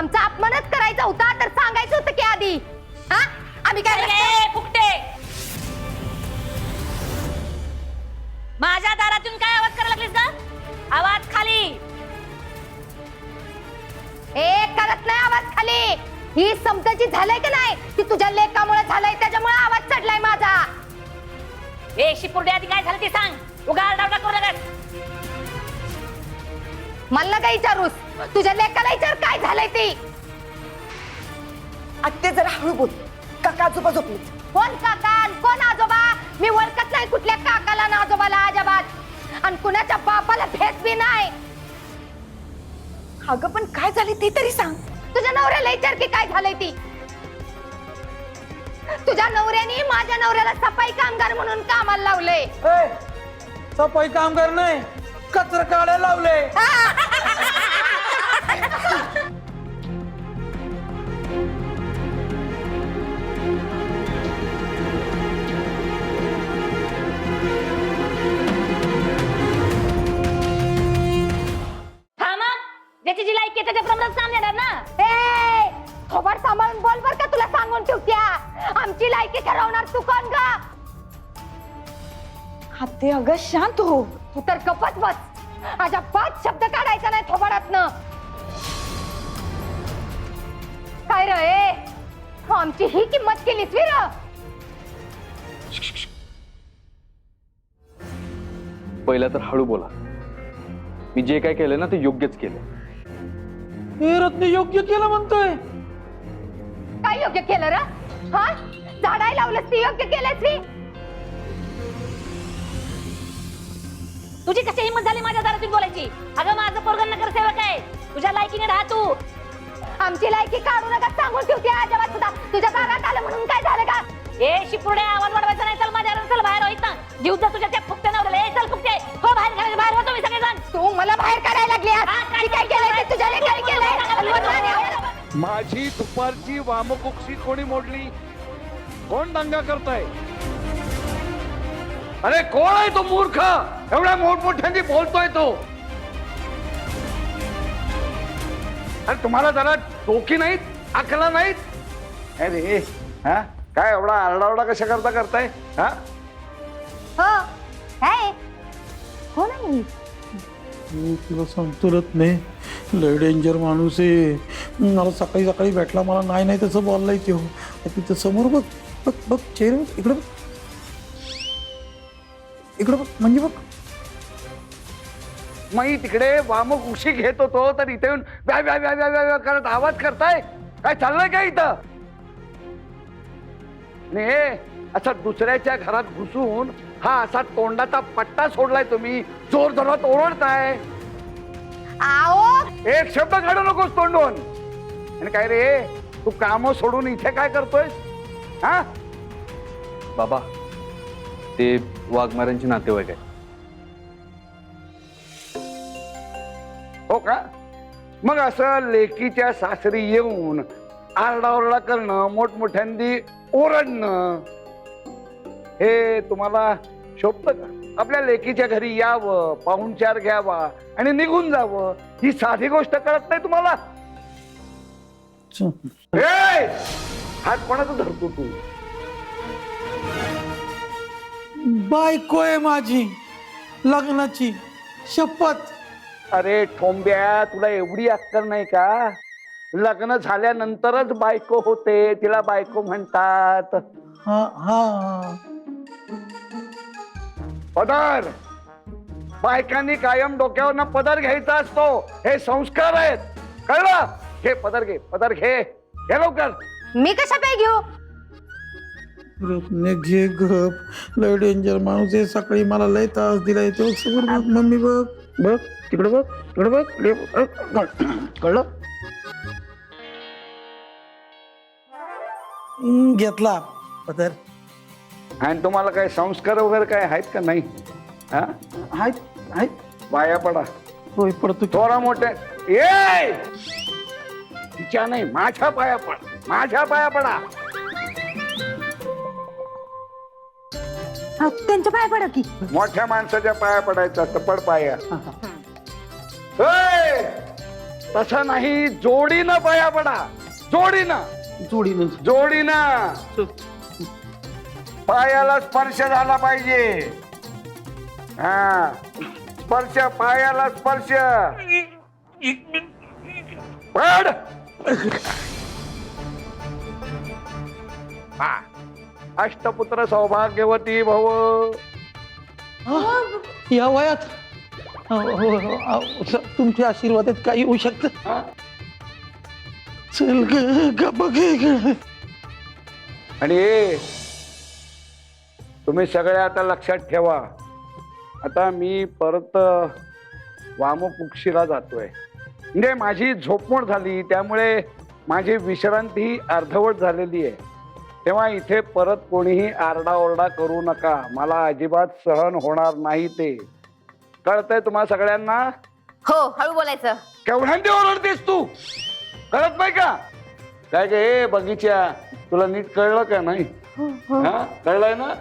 आमचा अपमानच करायचा होता तर सांगायचं होतं की आधी. हा आम्ही काय फुकटे माझ्या दारातून काय आवाज करायला लागलीस का? आवाज खाली. करत नाही आवाज खाली. ही समजाची झालंय का नाही की तुझ्या लेकामुळे झालंय त्याच्यामुळे आवाज चढलाय माझा. शिपुर्डे आधी काय झालं ते सांग. उगार डावडा करू नका. मला काय विचारूस तुझ्या लेकाला विचार काय झालंय ते. आत्ते जरा हळू बोल. काका आजोबा झोपले. कोण काका कोण आजोबा? मी ओळखत नाही कुठल्या काकाला ना आजोबाला अजिबात. आणि कुणाच्या बापाला भेट बी नाही. अगं पण काय झाले ते तरी सांग. तुझ्या नवऱ्याला विचार की काय झालंय ती. तुझ्या नवऱ्याने माझ्या नवऱ्याला सफाई कामगार म्हणून कामाला लावलंय. सफाई कामगार नाही कचरा काढायला लावले. ज्याची जी लायकी त्याच्या प्रमाणात काम देणार ना. थोबाड सांभाळून बोल बर का तुला सांगून ठेवत्या. आमची लायकी ठरवणार तू कोण ग? आत्ते अगं शांत हो. तू तर गप्पच बस. अजिबात शब्द काढायचा नाही थोबाडातनं. काय रे आमची ही किंमत केलीस वीर. पहिला तर हळू बोला. मी जे काय केलं ना ते योग्यच केलं. रत्न योग्य केलं म्हणतोय. काय योग्य केलं र? हा झाडाय लावलंस ती योग्य केलंस ती. तुझी कशी हिंमत झाली माझ्या दारातून बोलायची? अगं माझं पोरगं नगरसेवक आहे. तुझ्या लायकीने राहा तू. आमची लायकी काढू नका सांगून ठेवते अजिबात सुद्धा. तुझ्या दारात आलं म्हणून काय झालं का? शिपुर्डे आवाज वाढवायचा नाही. चल माझ्या चल बाहेर होईत ना. जीव जा तुझ्या त्या फुकट्या नवऱ्याला. चल फुकटे हो बाहेर घराच्या बाहेर हो तुम्ही सगळेजण. तू मला बाहेर काढायला लागली. काय केलंय ते तुझ्या लेकाने केलंय. माझी दुपारची वामकुक्षी कोणी मोडली? कोण दंगा करताय? अरे कोण आहे तो मूर्ख? एवढ्या मोठमोठ्यांनी बोलतोय तो. अरे तुम्हाला जरा डोकी नाहीत, अकला नाहीत? अरे हा काय एवढा आरडाओरडा कशा करताय? हा हो काय कोण आहे? तुला सांगतो नाही लय डेंजर माणूस आहे. मला सकाळी सकाळी भेटला. मला नाही तसं बोललाय तो. तिथं समोर बघ बघ बघ चेहरा बघ. इकडे बघ इकडे बघ म्हणजे बघ. मग तिकडे वामकुक्षी घेत होतो तर इथे येऊन व्या व्या व्या व्या व्या करत आवाज करताय. काय चाललंय काय इथं? हे असा दुसऱ्याच्या घरात घुसून हा असा तोंडाचा पट्टा सोडलाय तुम्ही. जोर जोरात ओरडताय. आओ एक शब्द काढू नकोस तोंडून. आणि काय रे तू काम सोडून इथे काय करतोय? हा बाबा ते वाघमाऱ्यांचे नातेवाईक आहे. हो का? मग असं लेकीच्या सासरी येऊन आरडाओरडा करणं, मोठमोठ्यांदी ओरडणं हे तुम्हाला शोभतं का? आपल्या लेकीच्या घरी यावं, पाहुणचार घ्यावा आणि निघून जावं. ही साधी गोष्ट कळत नाही तुम्हाला? हात कोणाचा धरतो तू? बायको आहे माझी लग्नाची शपथ. अरे ठोंब्या तुला एवढी अक्कल नाही का? लग्न झाल्यानंतरच बायको होते, तिला बायको म्हणतात. हा हा पदर बायकांनी कायम डोक्यावर पदर घ्यायचा असतो. हे संस्कार आहेत कळलं? घे पदर घे. पदर घे लवकर. मी कशा पाय घेऊ? रत्ने घे गप. लय डेंजर माणूस आहे. सकाळी मला लय त्रास दिलाय. तो समोर बघ मम्मी बघ बघ तिकडे बघ तिकडे बघ. कळलं? घेतला पदर. आणि तुम्हाला काय संस्कार वगैरे काय आहेत का नाही? हा आहेत आहेत. पाया पडा. होय पडतो. थोडा मोठे ये तिच्या नाही माझ्या पाया पड. माझ्या पाया पडा. त्यांच्या पाय पडा की. मोठ्या माणसाच्या पाया पडायचं असतं. पड पाया. तसं नाही, जोडीनं पाया पडा. जोडीनं जोडीनं जोडीनं पायाला स्पर्श झाला पाहिजे. हा, स्पर्श, पायाला स्पर्श. पड. हा, अष्टपुत्र सौभाग्यवती भव. या वयात तुमच्या आशीर्वादात काही होऊ शकत. हा? चल ग बघ. आणि तुम्ही सगळे आता लक्षात ठेवा, आता मी परत वामकुक्षीला जातोय. म्हणजे माझी झोपमोड झाली, त्यामुळे माझी विश्रांती अर्धवट झालेली आहे. तेव्हा इथे परत कोणीही आरडाओरडा करू नका. मला अजिबात सहन होणार नाही ते. कळतंय तुम्हा सगळ्यांना? हो, हळू बोलायचं. केवढ्यांदी ओरडतेस तू? कळत नाही का? काय गे बगीच्या, तुला नीट कळलं का नाही? हा, कळलंय ना?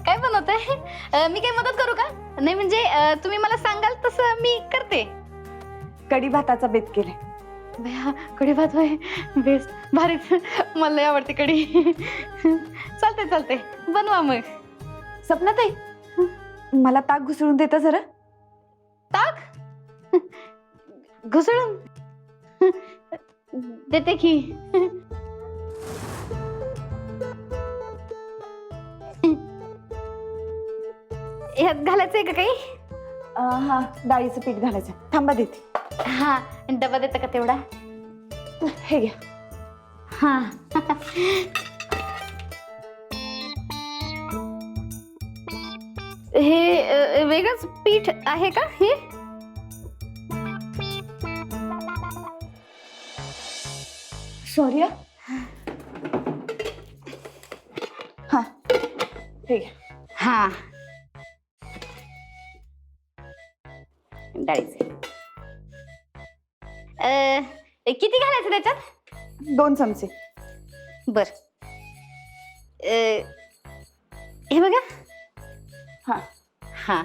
काय बनवताय? मी काही मदत करू का? नाही म्हणजे तुम्ही मला सांगाल तसं मी करते. कढी भाताचा बेत केले. बया, कढी भात होय, बेस्ट, भारीच. मला लय आवडते कढी. चालते चालते, बनवा मग. सपनाताई, मला ताक घुसळून देता जरा. ताक घुसळून देते की. ह्यात घालायचंय का काही? हा, डाळीचं पीठ घालायचं. थांबा देते. हा, डबा देता का तेवढा? हे घ्या. हा. हे वेगळंच पीठ आहे का हे? सॉरी. हा, हे घ्या. हा, डाळीचे. किती घालायचं त्याच्यात? 2 चमचे. बर. हे बघा. हा. हा,